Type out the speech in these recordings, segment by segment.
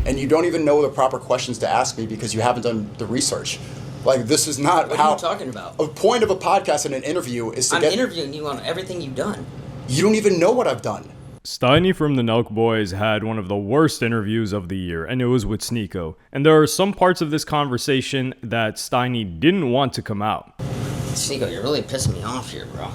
and you don't even know the proper questions to ask me because you haven't done the research. Like, this is not what how... What are you talking about? A point of a podcast and an interview is to I'm interviewing you on everything you've done. You don't even know what I've done. Steiny from the Nelk Boys had one of the worst interviews of the year, and it was with SNEAKO. And there are some parts of this conversation that Steiny didn't want to come out. SNEAKO, you're really pissing me off here, bro.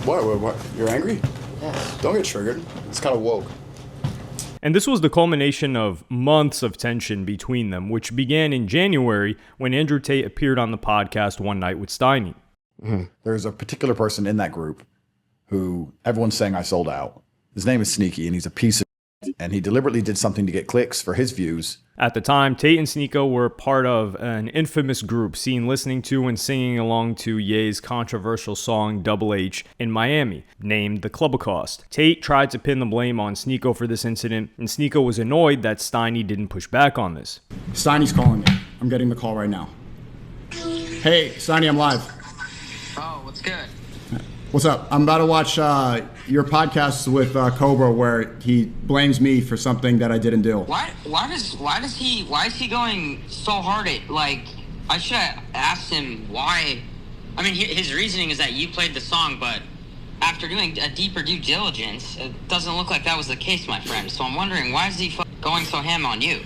What? You're angry? Yes. Don't get triggered. It's kind of woke. And this was the culmination of months of tension between them, which began in January when Andrew Tate appeared on the podcast one night with Steiny. Mm-hmm. There's a particular person in that group who everyone's saying I sold out. His name is Sneaky, and he's a piece of shit, and he deliberately did something to get clicks for his views. At the time, Tate and SNEAKO were part of an infamous group seen listening to and singing along to Ye's controversial song Double H in Miami, named The Clubacost. Tate tried to pin the blame on SNEAKO for this incident, and SNEAKO was annoyed that Steiny didn't push back on this. Steiny's calling me. I'm getting the call right now. Hey, Steiny, I'm live. Oh, what's good? What's up? I'm about to watch your podcast with Cobra where he blames me for something that I didn't do. Why is he going so hard at, like, I should have asked him why. I mean, his reasoning is that you played the song, but after doing a deeper due diligence, it doesn't look like that was the case, my friend. So I'm wondering, why is he going so ham on you?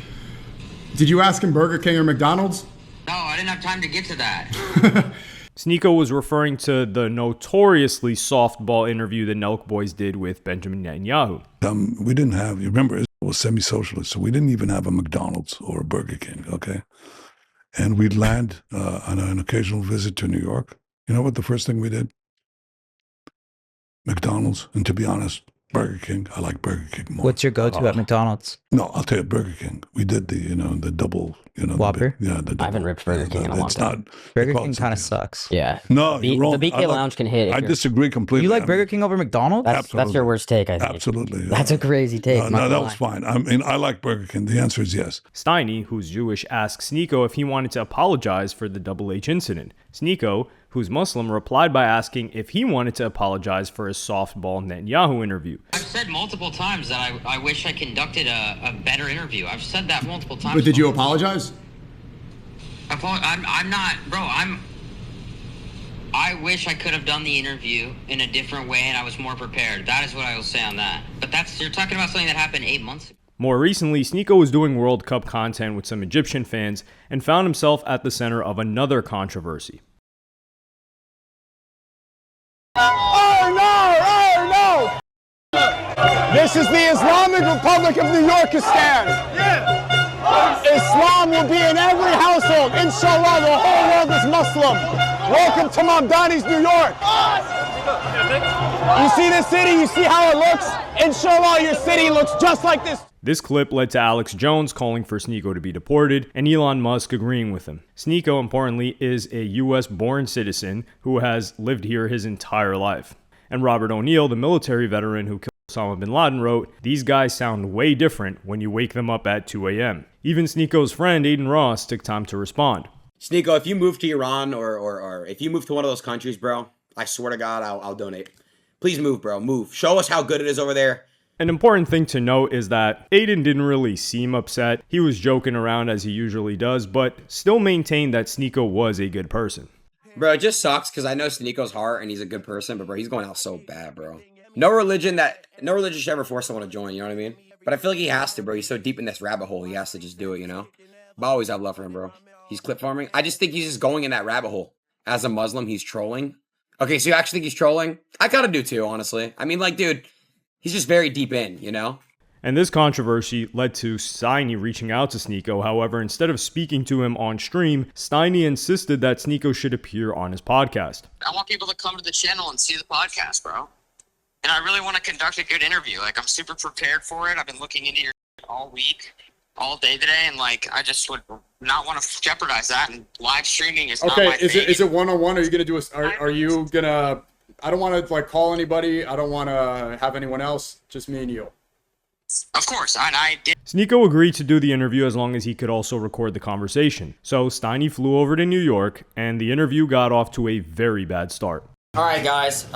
Did you ask him Burger King or McDonald's? No, I didn't have time to get to that. SNEAKO was referring to the notoriously softball interview the Nelk Boys did with Benjamin Netanyahu. We didn't have, you remember, it was semi-socialist, so we didn't even have a McDonald's or a Burger King, okay? And we'd land on an occasional visit to New York. You know what the first thing we did? McDonald's, and to be honest, Burger King. I like Burger King more. What's your go-to at McDonald's? No, I'll tell you, Burger King. We did the double, Whopper? The double. I haven't ripped Burger King in a long time. Burger King kind of sucks. Yeah. No, the you're wrong. BK Lounge can hit. I disagree completely. You like Burger King over McDonald's? That's your worst take, I think. Absolutely. That's a crazy take. No, that was fine. I mean, I like Burger King. The answer is yes. Steiny, who's Jewish, asked SNEAKO if he wanted to apologize for the Double H incident. SNEAKO, who's Muslim, replied by asking if he wanted to apologize for his softball Netanyahu interview. I've said multiple times that I wish I conducted a better interview. I've said that multiple times. But did you apologize? I'm not, bro. I wish I could have done the interview in a different way and I was more prepared. That is what I will say on that. But you're talking about something that happened 8 months ago. More recently, SNEAKO was doing World Cup content with some Egyptian fans and found himself at the center of another controversy. Oh no! This is the Islamic Republic of New Yorkistan. Islam will be in every household. Inshallah, the whole world is Muslim. Welcome to Mamdani's New York. You see this city? You see how it looks? Inshallah, your city looks just like this. This clip led to Alex Jones calling for SNEAKO to be deported and Elon Musk agreeing with him. SNEAKO, importantly, is a US-born citizen who has lived here his entire life. And Robert O'Neill, the military veteran who killed Osama bin Laden, wrote, "These guys sound way different when you wake them up at 2 a.m. Even SNEAKO's friend Aiden Ross took time to respond. SNEAKO, if you move to Iran or if you move to one of those countries, bro, I swear to God, I'll donate. Please move, bro. Move. Show us how good it is over there. An important thing to note is that Aiden didn't really seem upset. He was joking around as he usually does, but still maintained that SNEAKO was a good person. Bro, it just sucks because I know SNEAKO's heart and he's a good person, but bro, he's going out so bad, bro. No religion should ever force someone to join, you know what I mean? But I feel like he has to, bro. He's so deep in this rabbit hole, he has to just do it, you know? But I always have love for him, bro. He's clip farming. I just think he's just going in that rabbit hole. As a Muslim, he's trolling. Okay, so you actually think he's trolling? I kind of do too, honestly. I mean, like, dude, he's just very deep in, you know? And this controversy led to Steiny reaching out to SNEAKO. However, instead of speaking to him on stream, Steiny insisted that SNEAKO should appear on his podcast. I want people to come to the channel and see the podcast, bro. And I really want to conduct a good interview. Like, I'm super prepared for it. I've been looking into your all week, all day today, and like, I just would not want to jeopardize that. And live streaming is not my thing. Is it one-on-one? Are you gonna do are you gonna? I don't want to like call anybody. I don't want to have anyone else. Just me and you. Of course, I did. SNEAKO agreed to do the interview as long as he could also record the conversation. So Steiny flew over to New York, and the interview got off to a very bad start. All right, guys.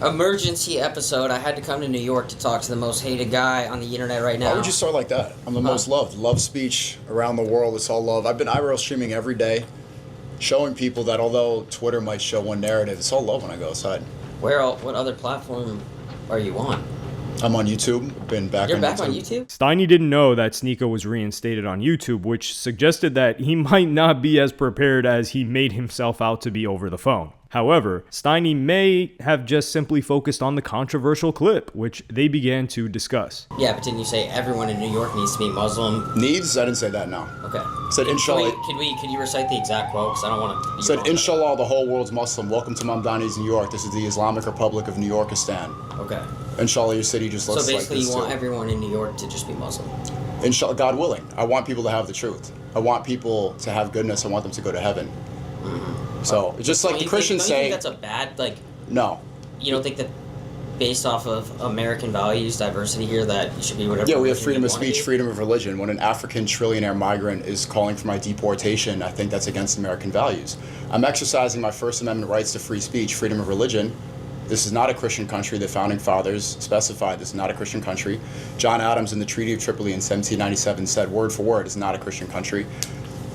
Emergency episode. I had to come to New York to talk to the most hated guy on the internet right now. Why would you start like that? I'm the most loved. Love speech around the world. It's all love. I've been IRL streaming every day, showing people that although Twitter might show one narrative, it's all love when I go outside. What other platform are you on? I'm on YouTube. Been back You're on back YouTube. on YouTube? Steiny didn't know that SNEAKO was reinstated on YouTube, which suggested that he might not be as prepared as he made himself out to be over the phone. However, Steiny may have just simply focused on the controversial clip, which they began to discuss. Yeah, but didn't you say everyone in New York needs to be Muslim? Needs? I didn't say that, no. Okay. Said inshallah. Could you recite the exact quote? Because I don't want to. Said inshallah, the whole world's Muslim. Welcome to Mamdani's New York. This is the Islamic Republic of New Yorkistan. Okay. Inshallah, your city just looks So like basically, this you want too. everyone in New York to just be Muslim. Inshallah, God willing. I want people to have the truth. I want people to have goodness. I want them to go to heaven. Mm-hmm. So it's just like the Christians don't you say. think that's a bad, like, No. you don't think that based off of American values, diversity here, that you should be whatever Yeah, we have religion freedom you of wanna speech, be? freedom of religion. When an African trillionaire migrant is calling for my deportation, I think that's against American values. I'm exercising my First Amendment rights to free speech, freedom of religion. This is not a Christian country. The founding fathers specified this is not a Christian country. John Adams in the Treaty of Tripoli in 1797 said word for word, it's not a Christian country.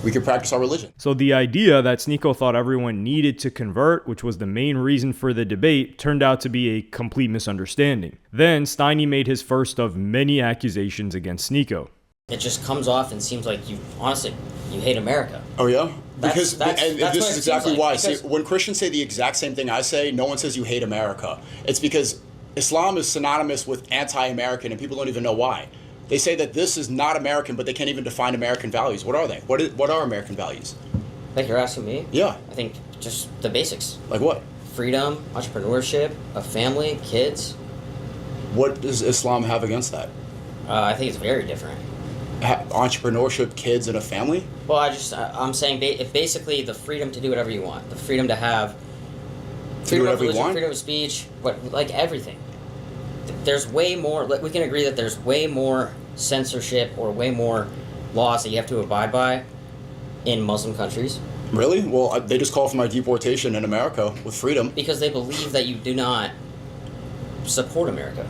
We can practice our religion. So the idea that SNEAKO thought everyone needed to convert, which was the main reason for the debate, turned out to be a complete misunderstanding. Then Steiny made his first of many accusations against SNEAKO. It just comes off and seems like you hate America. Oh yeah? That's And what this it is exactly seems like, why. See, because- when Christians say the exact same thing I say, no one says you hate America. It's because Islam is synonymous with anti-American and people don't even know why. They say that this is not American, but they can't even define American values. What are they? What are American values? Like you're asking me? Yeah. I think just the basics. Like what? Freedom, entrepreneurship, a family, kids. What does Islam have against that? I think it's very different. Entrepreneurship, kids, and a family? Well, I'm saying if basically the freedom to do whatever you want, the freedom to have freedom of religion, freedom of speech, like everything. There's way more. We can agree that there's way more censorship or way more laws that you have to abide by in Muslim countries. Really? Well, they just call for my deportation in America with freedom. Because they believe that you do not support America.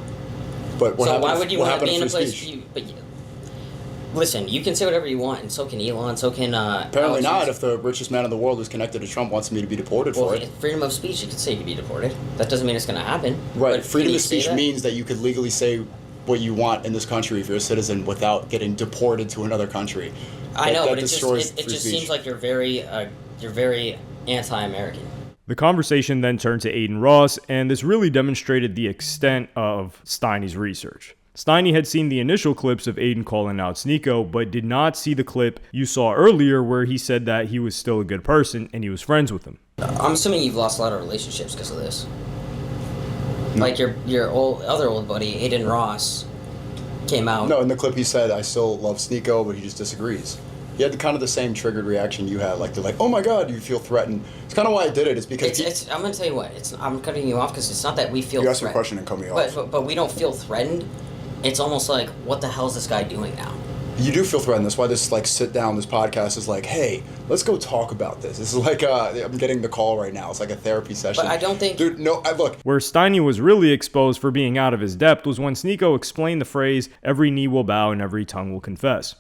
But what so happened, why would you what want to happened be in to a free place? speech? Listen, you can say whatever you want, and so can Elon, so can. Apparently not. If the richest man in the world who's connected to Trump wants me to be deported for it. Freedom of speech, you could say you could be deported. That doesn't mean it's going to happen. Right. But Freedom can of you say speech that? means that you could legally say what you want in this country if you're a citizen without getting deported to another country. I know, but it destroys just free speech. seems like you're very anti-American. The conversation then turned to Aiden Ross, and this really demonstrated the extent of Steiny's research. Steiny had seen the initial clips of Aiden calling out SNEAKO, but did not see the clip you saw earlier where he said that he was still a good person and he was friends with him. I'm assuming you've lost a lot of relationships because of this. Like your other old buddy, Aiden Ross, came out. No, in the clip he said, I still love SNEAKO, but he just disagrees. He had kind of the same triggered reaction you had. Like, they're like, oh my God, you feel threatened. It's kind of why I did it. It's because I'm going to tell you what. I'm cutting you off because it's not that we feel you asked me a threatened. question and cut me off. But we don't feel threatened. It's almost like, what the hell is this guy doing now? You do feel threatened. That's why this sit down, this podcast is like, hey, let's go talk about this. This is like, I'm getting the call right now. It's like a therapy session. But I don't think... Dude, no, look. Where Steiny was really exposed for being out of his depth was when SNEAKO explained the phrase, every knee will bow and every tongue will confess.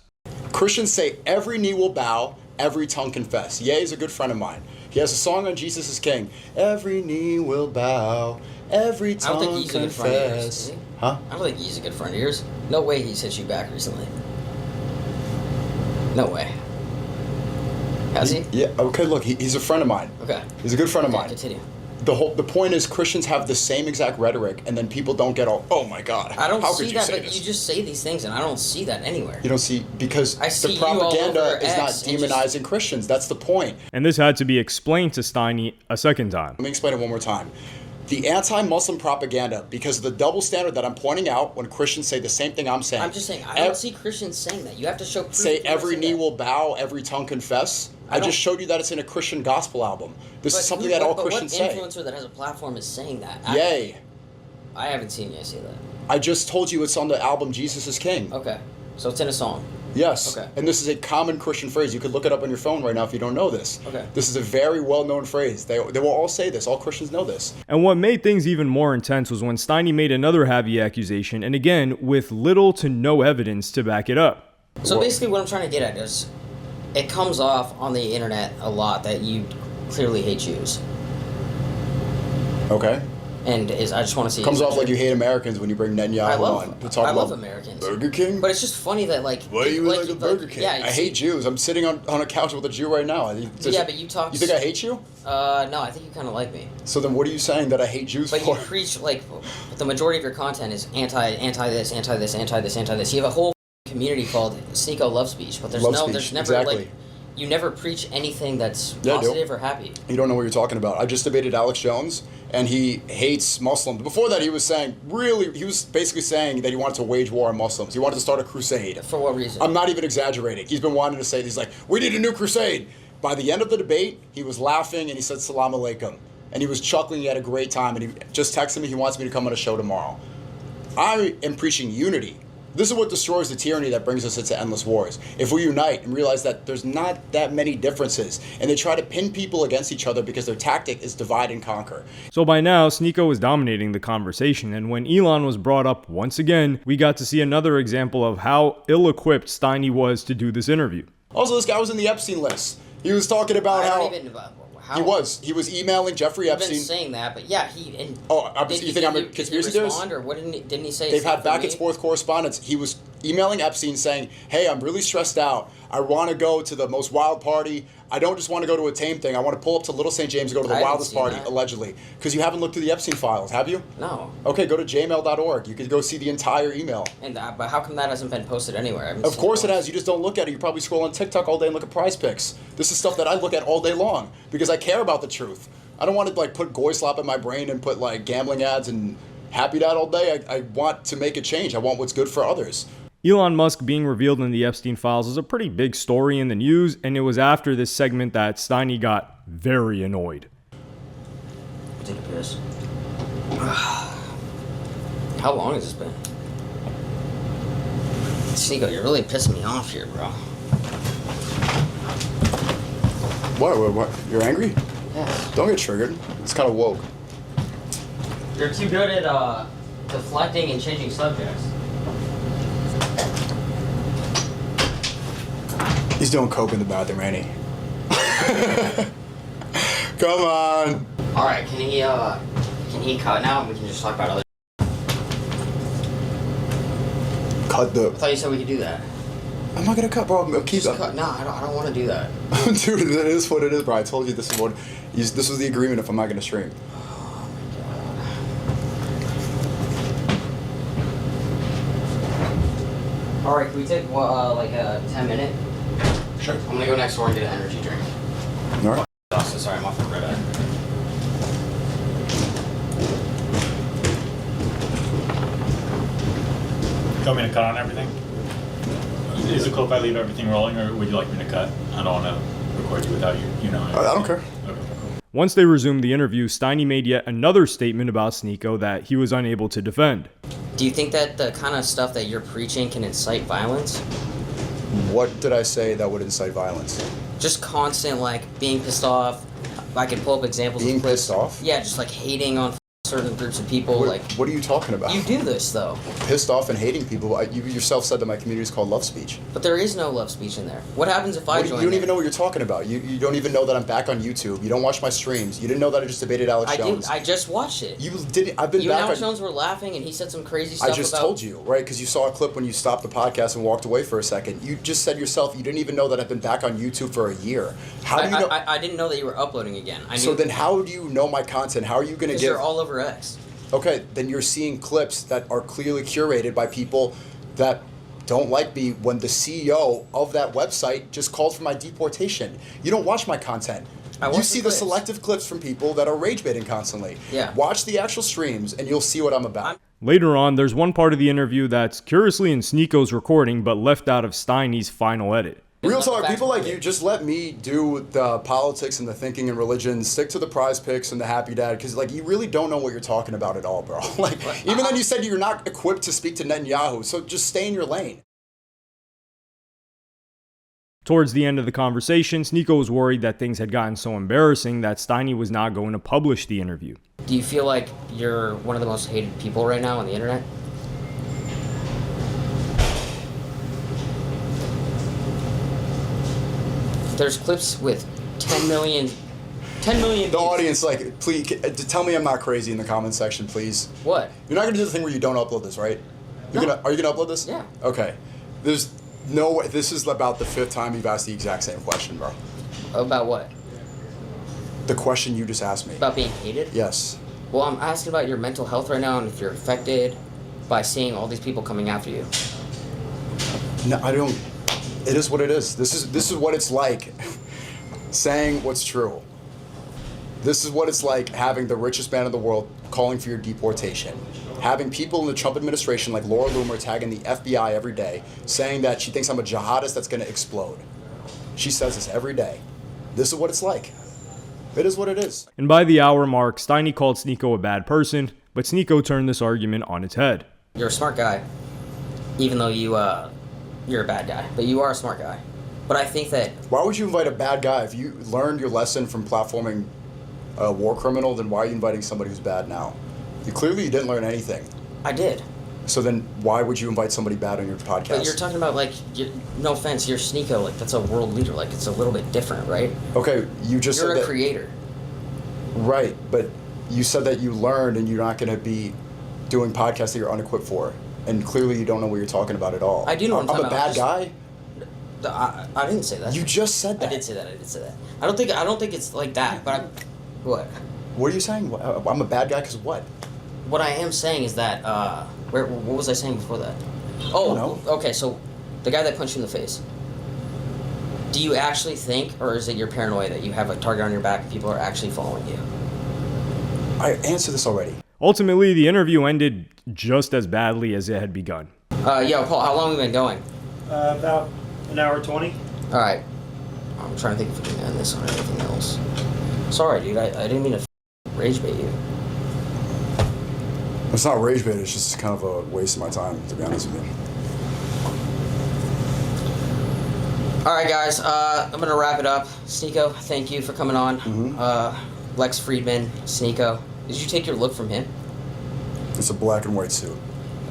Christians say every knee will bow, every tongue confess. Ye is a good friend of mine. He has a song on Jesus is King. Every knee will bow, every tongue I don't think he's a good friend of yours, confess. is he? Huh? I don't think he's a good friend of yours. No way he's hit you back recently. No way. Has he? Yeah, okay, look, he's a friend of mine. Okay. He's a good friend of Okay, mine. continue. The point is Christians have the same exact rhetoric, and then people don't get all, oh my God, I don't how see could you that, say but this? you just say these things, and I don't see that anywhere. You don't see, because I see the you all propaganda over is not X and demonizing Christians. That's the point. And this had to be explained to Steiny a second time. Let me explain it one more time. The anti-Muslim propaganda, because of the double standard that I'm pointing out when Christians say the same thing I'm saying. I'm just saying, I don't see Christians saying that. You have to show proof. Say if you wanna every say knee that. will bow, every tongue confess. I just showed you that it's in a Christian gospel album. This But is something who- that all but Christians what say. influencer that has a platform is saying that? Yay. I haven't seen you say that. I just told you it's on the album Jesus is King. Okay. So it's in a song. Yes. Okay. And this is a common Christian phrase. You could look it up on your phone right now if you don't know this. Okay. This is a very well-known phrase. They will all say this. All Christians know this. And what made things even more intense was when Steiny made another heavy accusation, and again, with little to no evidence to back it up. So basically what I'm trying to get at is, it comes off on the internet a lot that you clearly hate Jews. Okay. And I just want to see. Comes off like you hate Americans when you bring Netanyahu on to talk I about love Americans. Burger King. But it's just funny that like. Why are you like a Burger King? Yeah, I hate Jews. I'm sitting on a couch with a Jew right now. Yeah, but you talk. You think I hate you? No, I think you kind of like me. So then, what are you saying that I hate Jews but for? But you preach like the majority of your content is anti this, anti this, anti this, anti this. You have a whole community called SNEAKO Love Speech, but there's never exactly. like. You never preach anything that's Yeah, positive or happy. You don't know what you're talking about. I just debated Alex Jones, and he hates Muslims. Before that, he was basically saying that he wanted to wage war on Muslims. He wanted to start a crusade. For what reason? I'm not even exaggerating. He's been wanting to say, he's like, we need a new crusade. By the end of the debate, he was laughing, and he said, Salam alaikum. And he was chuckling, he had a great time, and he just texted me, he wants me to come on a show tomorrow. I am preaching unity. This is what destroys the tyranny that brings us into endless wars. If we unite and realize that there's not that many differences, and they try to pin people against each other because their tactic is divide and conquer. So by now, SNEAKO was dominating the conversation, and when Elon was brought up once again, we got to see another example of how ill-equipped Steiny was to do this interview. Also, this guy was in the Epstein list. He was talking about how he was emailing Jeffrey Epstein. I've been saying that, but yeah, you think I'm a conspiracy theorist? Or what didn't he say? They've had back and forth correspondence. He was emailing Epstein saying, hey, I'm really stressed out. I want to go to the most wild party. I don't just want to go to a tame thing. I want to pull up to Little St. James and go to the wildest party, allegedly. Because you haven't looked through the Epstein files, have you? No. Okay, go to jmail.org. You could go see the entire email. But how come that hasn't been posted anywhere? Of course it has. You just don't look at it. You probably scroll on TikTok all day and look at prize pics. This is stuff that I look at all day long because I care about the truth. I don't want to put goy slop in my brain and put gambling ads and Happy Dad all day. I want to make a change. I want what's good for others. Elon Musk being revealed in the Epstein files is a pretty big story in the news, and it was after this segment that Steiny got very annoyed. Take a piss. How long has this been? SNEAKO, you're really pissing me off here, bro. What? You're angry? Yes. Don't get triggered. It's kind of woke. You're too good at deflecting and changing subjects. He's doing coke in the bathroom, ain't he? Come on. All right, can he cut now and we can just talk about other? Cut the. I thought you said we could do that. I'm not gonna cut, bro. Keep up. No, I don't want to do that. Dude, it is what it is, bro. I told you this is what. This was the agreement if I'm not gonna stream. Oh my god. All right, can we take like a 10-minute? Sure. I'm gonna go next door and get an energy drink. All right. Austin, sorry, I'm off the red eye. You want me to cut on everything? Is it cool if I leave everything rolling, or would you like me to cut? I don't want to record you without you. I don't care. Okay. Once they resumed the interview, Steiny made yet another statement about SNEAKO that he was unable to defend. Do you think that the kind of stuff that you're preaching can incite violence? What did I say that would incite violence? Just constant, being pissed off. I could pull up examples of pissed off? Yeah, just hating on certain groups of people. What are you talking about? You do this though. Pissed off and hating people. You yourself said that my community is called love speech. But there is no love speech in there. What happens if I join? You don't even know what you're talking about. You don't even know that I'm back on YouTube. You don't watch my streams. You didn't know that I just debated Alex Jones. I just watched it. You didn't. I've been you back. and Alex Jones were laughing, and he said some crazy stuff. I just told you, right? Because you saw a clip when you stopped the podcast and walked away for a second. You just said yourself you didn't even know that I've been back on YouTube for a year. How do you know? I didn't know that you were uploading again. So then, how do you know my content? How are you going to Because give? you're all over X. Okay, then you're seeing clips that are clearly curated by people that don't like me when the CEO of that website just called for my deportation. You don't watch my content. You see the selective clips from people that are rage baiting constantly. Yeah. Watch the actual streams and you'll see what I'm about. Later on, there's one part of the interview that's curiously in SNEAKO's recording but left out of Steiny's final edit. Real talk, people like you, just let me do the politics and the thinking and religion, stick to the prize picks and the happy dad, because you really don't know what you're talking about at all, bro. Even then you said you're not equipped to speak to Netanyahu, so just stay in your lane. Towards the end of the conversation, SNEAKO was worried that things had gotten so embarrassing that Steiny was not going to publish the interview. Do you feel like you're one of the most hated people right now on the internet? There's clips with 10 million The audience, like, please, tell me I'm not crazy in the comment section, please. What? You're not going to do the thing where you don't upload this, right? Are you going to upload this? Yeah. Okay. There's no way. This is about the 5th time you've asked the exact same question, bro. About what? The question you just asked me. About being hated? Yes. Well, I'm asking about your mental health right now and if you're affected by seeing all these people coming after you. No, I don't. It is what it is. This is what it's like saying what's true. This is what it's like having the richest man in the world calling for your deportation. Having people in the Trump administration like Laura Loomer tagging the FBI every day, saying that she thinks I'm a jihadist that's going to explode. She says this every day. This is what it's like. It is what it is. And by the hour mark, Steiny called SNEAKO a bad person, but SNEAKO turned this argument on its head. You're a smart guy, even though you're a bad guy, but you are a smart guy. But I think that... Why would you invite a bad guy? If you learned your lesson from platforming a war criminal, then why are you inviting somebody who's bad now? Clearly you didn't learn anything. I did. So then why would you invite somebody bad on your podcast? But you're talking about, like, no offense, you're SNEAKO, like, that's a world leader. Like, it's a little bit different, right? Okay, you just You're said a that, creator. Right, but you said that you learned and you're not going to be doing podcasts that you're unequipped for. And clearly you don't know what you're talking about at all. I do know what I'm talking about. I'm a bad guy? I didn't say that. You just said that. I did say that. I don't think it's like that, but what? What are you saying? I'm a bad guy because what? What I am saying is that, what was I saying before that? Oh, no. Okay, so the guy that punched you in the face. Do you actually think, or is it your paranoia that you have a target on your back and people are actually following you? I answered this already. Ultimately, the interview ended just as badly as it had begun. Yo, Paul, how long have we been going? About an hour 20. All right. I'm trying to think if we can end this on anything else. Sorry, dude. I didn't mean to rage bait you. It's not rage bait. It's just kind of a waste of my time, to be honest with you. All right, guys. I'm going to wrap it up. SNEAKO, thank you for coming on. Mm-hmm. Lex Friedman, SNEAKO. Did you take your look from him? It's a black and white suit.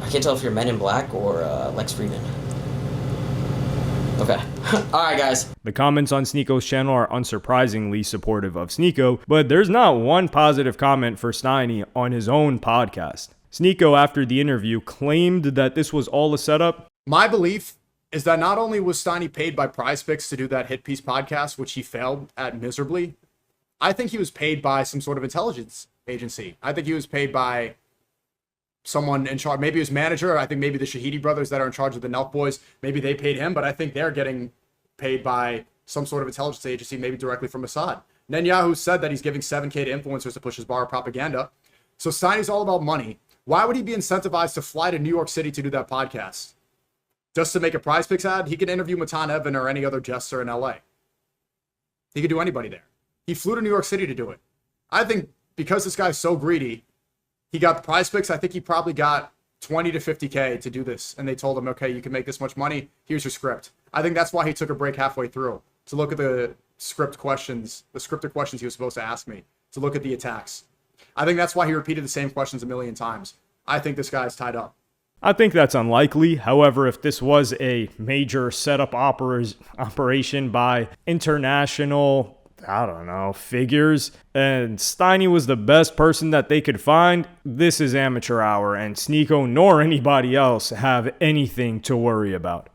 I can't tell if you're Men in Black or Lex Friedman. Okay. All right, guys. The comments on SNEAKO's channel are unsurprisingly supportive of SNEAKO, but there's not one positive comment for Steiny on his own podcast. SNEAKO, after the interview, claimed that this was all a setup. My belief is that not only was Steiny paid by PrizePicks to do that Hit Piece podcast, which he failed at miserably, I think he was paid by some sort of intelligence agency. I think he was paid by someone in charge, maybe his manager. I think maybe the Shahidi brothers that are in charge of the Nelk boys, maybe they paid him, but I think they're getting paid by some sort of intelligence agency, maybe directly from Assad. Netanyahu said that he's giving $7,000 to influencers to push his bar propaganda. So Steiny's all about money. Why would he be incentivized to fly to New York City to do that podcast? Just to make a PrizePicks ad? He could interview Matan Evan or any other jester in LA. He could do anybody there. He flew to New York City to do it. I think because this guy's so greedy, he got the PrizePicks. I think he probably got 20 to 50K to do this. And they told him, okay, you can make this much money. Here's your script. I think that's why he took a break halfway through, to look at the scripted questions he was supposed to ask me, to look at the attacks. I think that's why he repeated the same questions a million times. I think this guy's tied up. I think that's unlikely. However, if this was a major setup operation by international, I don't know, figures, and Steiny was the best person that they could find, this is amateur hour, and SNEAKO nor anybody else have anything to worry about.